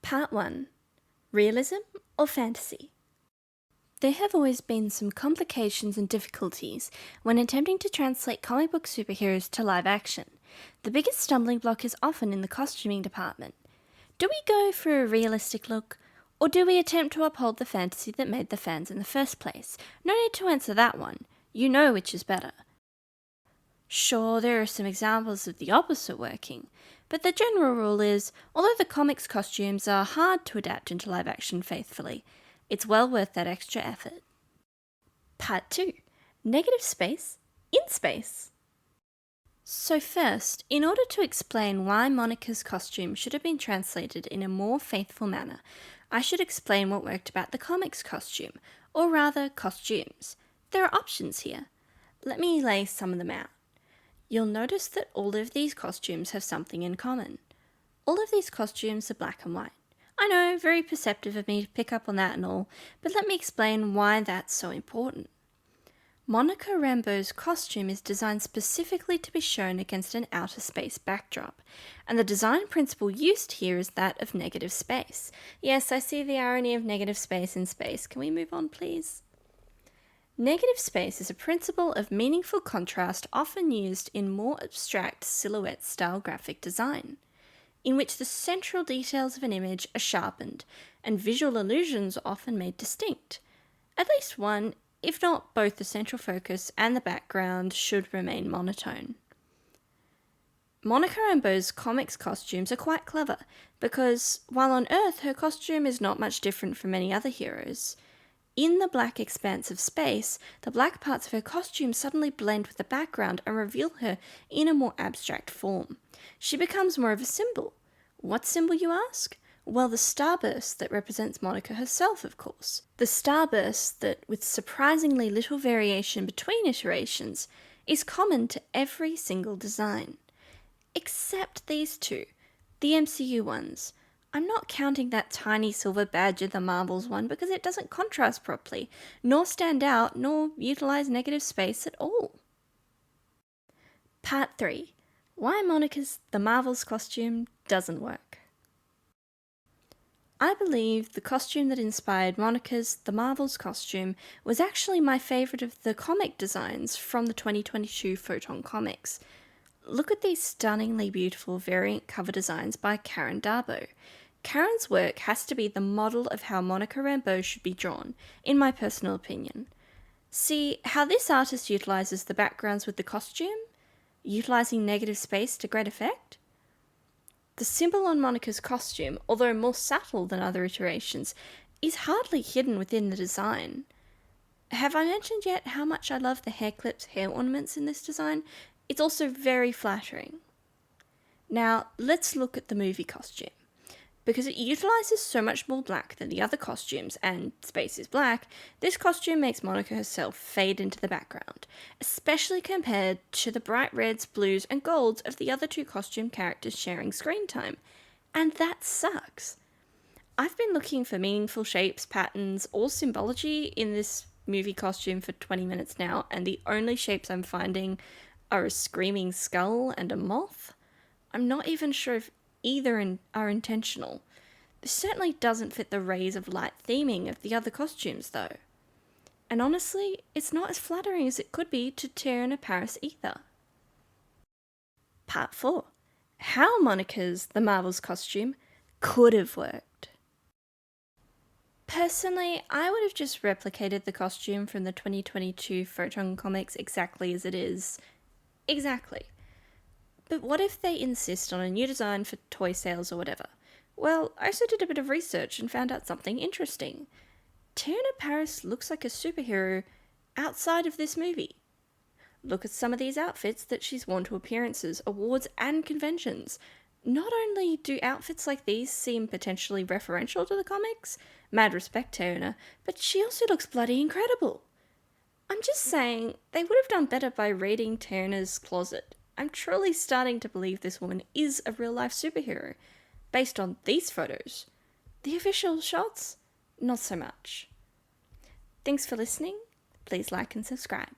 Part 1. Realism or fantasy? There have always been some complications and difficulties when attempting to translate comic book superheroes to live action. The biggest stumbling block is often in the costuming department. Do we go for a realistic look, or do we attempt to uphold the fantasy that made the fans in the first place? No need to answer that one. You know which is better. Sure, there are some examples of the opposite working, but the general rule is, although the comics costumes are hard to adapt into live action faithfully, it's well worth that extra effort. Part 2. Negative space in space. So first, in order to explain why Monica's costume should have been translated in a more faithful manner, I should explain what worked about the comics costume, or rather costumes. There are options here. Let me lay some of them out. You'll notice that all of these costumes have something in common. All of these costumes are black and white. I know, very perceptive of me to pick up on that and all, but let me explain why that's so important. Monica Rambeau's costume is designed specifically to be shown against an outer space backdrop, and the design principle used here is that of negative space. Yes, I see the irony of negative space in space. Can we move on, please? Negative space is a principle of meaningful contrast often used in more abstract silhouette-style graphic design, in which the central details of an image are sharpened and visual illusions are often made distinct. At least one, if not both the central focus and the background, should remain monotone. Monica Rambeau's comics costumes are quite clever because, while on Earth her costume is not much different from many other heroes, in the black expanse of space, the black parts of her costume suddenly blend with the background and reveal her in a more abstract form. She becomes more of a symbol. What symbol, you ask? Well, the starburst that represents Monica herself, of course. The starburst that, with surprisingly little variation between iterations, is common to every single design. Except these two, the MCU ones. I'm not counting that tiny silver badge of the Marvels one because it doesn't contrast properly, nor stand out, nor utilize negative space at all. Part 3. Why Monica's The Marvels costume doesn't work. I believe the costume that inspired Monica's The Marvels costume was actually my favourite of the comic designs from the 2022 Photon comics. Look at these stunningly beautiful variant cover designs by Karen Darboe. Karen's work has to be the model of how Monica Rambeau should be drawn, in my personal opinion. See how this artist utilises the backgrounds with the costume? Utilising negative space to great effect? The symbol on Monica's costume, although more subtle than other iterations, is hardly hidden within the design. Have I mentioned yet how much I love the hair clips, hair ornaments in this design? It's also very flattering. Now, let's look at the movie costume. Because it utilises so much more black than the other costumes, and space is black, this costume makes Monica herself fade into the background, especially compared to the bright reds, blues, and golds of the other two costume characters sharing screen time. And that sucks. I've been looking for meaningful shapes, patterns, or symbology in this movie costume for 20 minutes now, and the only shapes I'm finding are a screaming skull and a moth. I'm not even sure if either are intentional. This certainly doesn't fit the rays of light theming of the other costumes, though. And honestly, it's not as flattering as it could be to Teyonah Paris either. Part 4. How Monica's The Marvels costume could have worked. Personally, I would have just replicated the costume from the 2022 Photon comics exactly as it is. Exactly. But what if they insist on a new design for toy sales or whatever? Well, I also did a bit of research and found out something interesting. Teyonah Paris looks like a superhero outside of this movie. Look at some of these outfits that she's worn to appearances, awards, and conventions. Not only do outfits like these seem potentially referential to the comics, mad respect Teyonah, but she also looks bloody incredible. I'm just saying, they would have done better by raiding Teyonah's closet. I'm truly starting to believe this woman is a real-life superhero, based on these photos. The official shots? Not so much. Thanks for listening. Please like and subscribe.